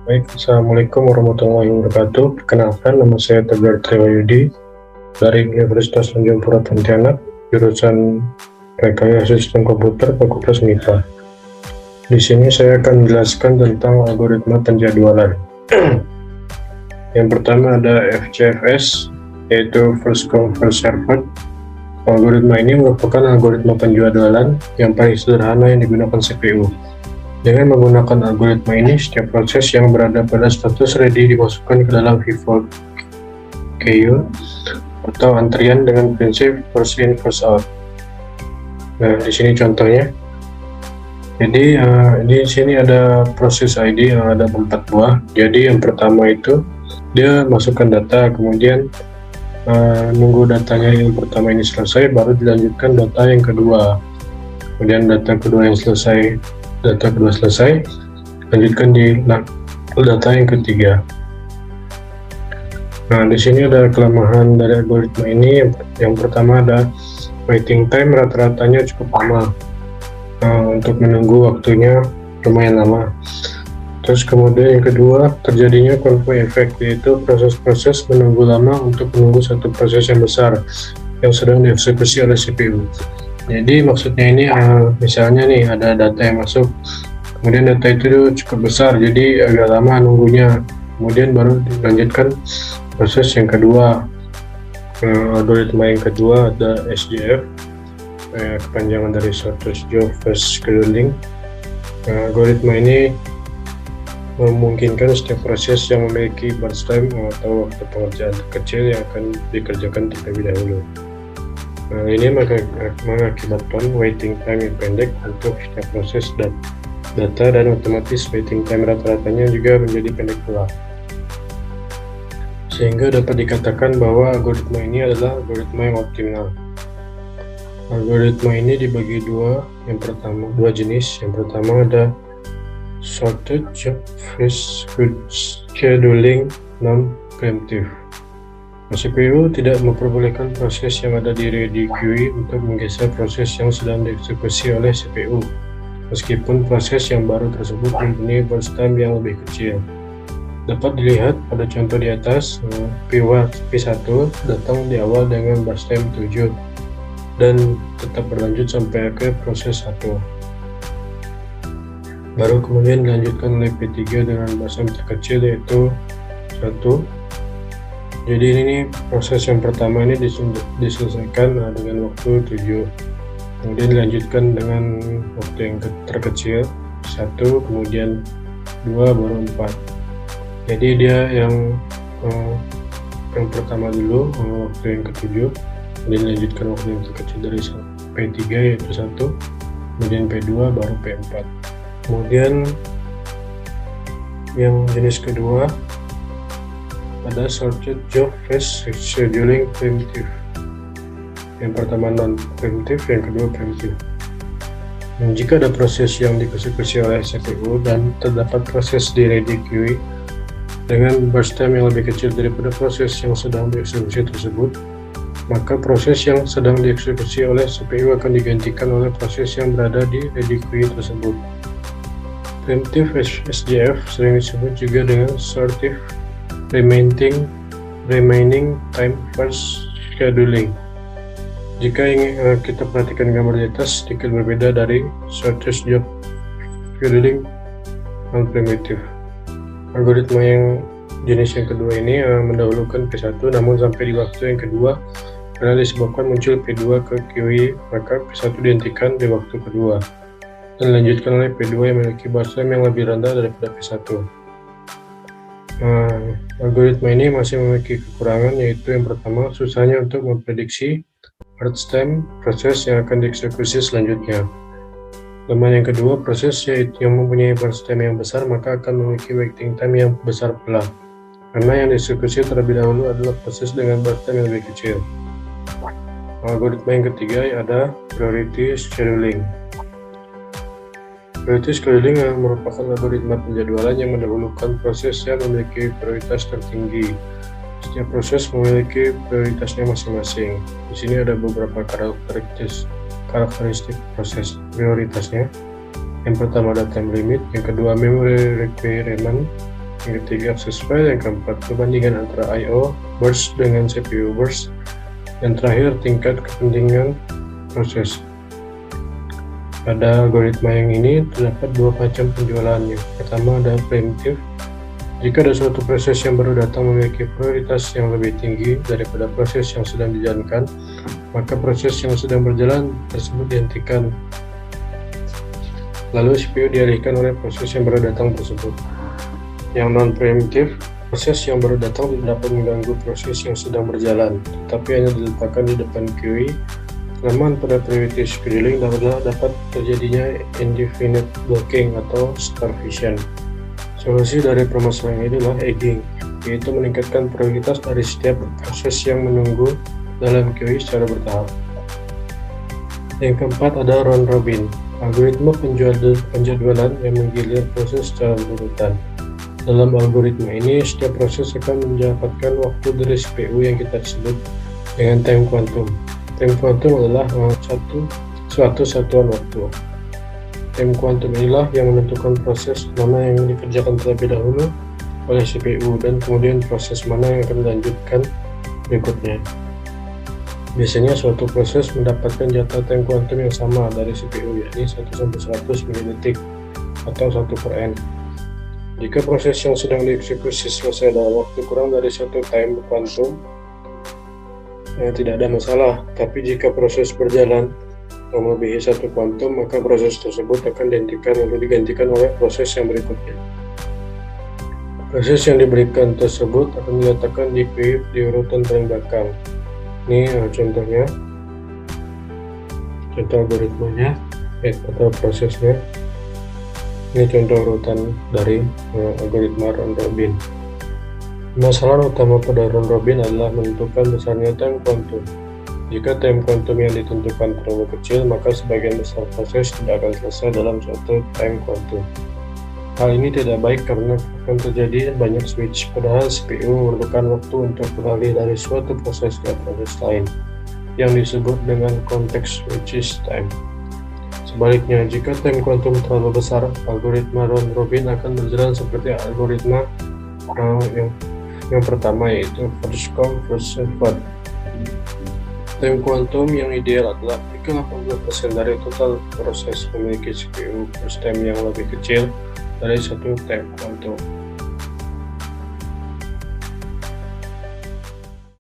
Baik, Assalamualaikum warahmatullahi wabarakatuh. Perkenalkan, nama saya Tegar Triwayudi dari Universitas Tanjung Pura Pontianak, jurusan Rekayasa Sistem Komputer, Fakultas MIPA. Di sini saya akan menjelaskan tentang algoritma penjadwalan. Yang pertama ada FCFS, yaitu First Come First Served. Algoritma ini merupakan algoritma penjadwalan yang paling sederhana yang digunakan CPU. Dengan menggunakan algoritma ini, setiap proses yang berada pada status ready dimasukkan ke dalam pivot queue atau antrian dengan prinsip first in first out. Nah, di sini contohnya. Jadi di sini ada proses ID yang ada 4 buah. Jadi yang pertama itu dia masukkan data, kemudian nunggu datanya yang pertama ini selesai, baru dilanjutkan data yang kedua. Kemudian data kedua selesai, lanjutkan di data yang ketiga. Nah, di sini ada kelemahan dari algoritma ini. Yang pertama ada waiting time, rata-ratanya cukup lama. Untuk menunggu waktunya lumayan lama. Terus kemudian yang kedua, terjadinya convoy effect, yaitu proses-proses menunggu lama untuk menunggu satu proses yang besar yang sedang dieksekusi oleh CPU. Jadi maksudnya ini misalnya nih ada data yang masuk, kemudian data itu cukup besar, jadi agak lama nunggunya, kemudian baru dilanjutkan proses yang kedua. Algoritma yang kedua ada SJF, kepanjangan dari Shortest Job First Scheduling. Algoritma ini memungkinkan setiap proses yang memiliki burst time atau waktu pengerjaan terkecil yang akan dikerjakan terlebih dahulu. Ini mengakibatkan waiting time yang pendek untuk setiap proses data, dan otomatis waiting time rata-ratanya juga menjadi pendek pula. Sehingga dapat dikatakan bahwa algoritma ini adalah algoritma yang optimal. Algoritma ini dibagi dua jenis. Yang pertama ada Shortest Job First Scheduling non-preemptive. CPU tidak memperbolehkan proses yang ada di ready queue untuk menggeser proses yang sedang dieksekusi oleh CPU, meskipun proses yang baru tersebut mempunyai burst time yang lebih kecil. Dapat dilihat pada contoh di atas, P1 datang di awal dengan burst time 7 dan tetap berlanjut sampai ke proses 1. Baru kemudian dilanjutkan oleh P3 dengan burst time terkecil, yaitu 1. Jadi ini proses yang pertama ini diselesaikan dengan waktu 7, kemudian dilanjutkan dengan waktu yang terkecil 1, kemudian 2, baru 4. Jadi dia yang pertama dulu, waktu yang ke-7, kemudian dilanjutkan waktu yang terkecil dari P3 yaitu 1, kemudian P2, baru P4. Kemudian yang jenis kedua ada Shortest Job First Scheduling Preemptive. Yang pertama non-preemptive, yang kedua preemptive. Jika ada proses yang dieksekusi oleh CPU dan terdapat proses di ready queue dengan burst time yang lebih kecil daripada proses yang sedang dieksekusi tersebut, maka proses yang sedang dieksekusi oleh CPU akan digantikan oleh proses yang berada di ready queue tersebut. Preemptive SJF sering disebut juga dengan Shortest Remaining Time First Scheduling. Jika ingin kita perhatikan gambar di atas, sedikit berbeda dari Shortest Job Scheduling non-preemptive. Algoritma yang jenis yang kedua ini mendahulukan P1 namun sampai di waktu yang kedua, karena disebabkan muncul P2 ke queue, maka P1 dihentikan di waktu kedua dan dilanjutkan oleh P2 yang memiliki burst time yang lebih rendah daripada P1. Algoritma ini masih memiliki kekurangan, yaitu yang pertama, susahnya untuk memprediksi burst time proses yang akan dieksekusi selanjutnya. Kelemahan yang kedua, proses yang mempunyai burst time yang besar maka akan memiliki waiting time yang besar pula, karena yang dieksekusi terlebih dahulu adalah proses dengan burst time yang lebih kecil. Algoritma yang ketiga ada Priority Scheduling. Priority Scheduling merupakan algoritma penjadwalan yang mendahulukan proses yang memiliki prioritas tertinggi. Setiap proses memiliki prioritasnya masing-masing. Di sini ada beberapa karakteristik proses prioritasnya. Yang pertama ada time limit, yang kedua memory requirement, yang ketiga akses file, yang keempat perbandingan antara I/O burst dengan CPU burst, yang terakhir tingkat kepentingan proses. Pada algoritma yang ini terdapat dua macam penjualan. Yang pertama ada preemptive. Jika ada suatu proses yang baru datang memiliki prioritas yang lebih tinggi daripada proses yang sedang dijalankan, maka proses yang sedang berjalan tersebut dihentikan, lalu CPU dialihkan oleh proses yang baru datang tersebut. Yang non-preemptive, proses yang baru datang tidak dapat mengganggu proses yang sedang berjalan, tetapi hanya diletakkan di depan queue. Kelemahan pada priority scheduling adalah dapat terjadinya indefinite blocking atau starvation. Solusi dari permasalahan ini adalah egging, yaitu meningkatkan prioritas dari setiap proses yang menunggu dalam queue secara bertahap. Yang keempat ada round robin, algoritma penjadwalan yang menggilir proses secara berurutan. Dalam algoritma ini, setiap proses akan mendapatkan waktu dari CPU yang kita sebut dengan time quantum. Time quantum adalah suatu satuan waktu. Time quantum inilah yang menentukan proses mana yang dikerjakan terlebih dahulu oleh CPU dan kemudian proses mana yang akan dilanjutkan berikutnya. Biasanya suatu proses mendapatkan jatah time quantum yang sama dari CPU, yakni 1/100 milidetik atau 1/n. Jika proses yang sedang dieksekusi selesai dalam waktu kurang dari satu time quantum, tidak ada masalah. Tapi jika proses berjalan melebihi satu kuantum, maka proses tersebut akan dihentikan lalu digantikan oleh proses yang berikutnya. Proses yang diberikan tersebut akan diletakkan di queue di urutan paling belakang. Ini contohnya, contoh algoritmanya atau prosesnya. Ini contoh urutan dari algoritma round robin. Masalah utama pada round robin adalah menentukan besarnya time quantum. Jika time quantum yang ditentukan terlalu kecil, maka sebagian besar proses tidak akan selesai dalam suatu time quantum. Hal ini tidak baik karena akan terjadi banyak switch, padahal CPU memerlukan waktu untuk beralih dari suatu proses ke proses lain, yang disebut dengan context switches time. Sebaliknya, jika time quantum terlalu besar, algoritma round robin akan berjalan seperti algoritma yang pertama, yaitu first come first served. Time quantum yang ideal adalah jika 80% dari total proses memiliki CPU first time yang lebih kecil dari satu time quantum.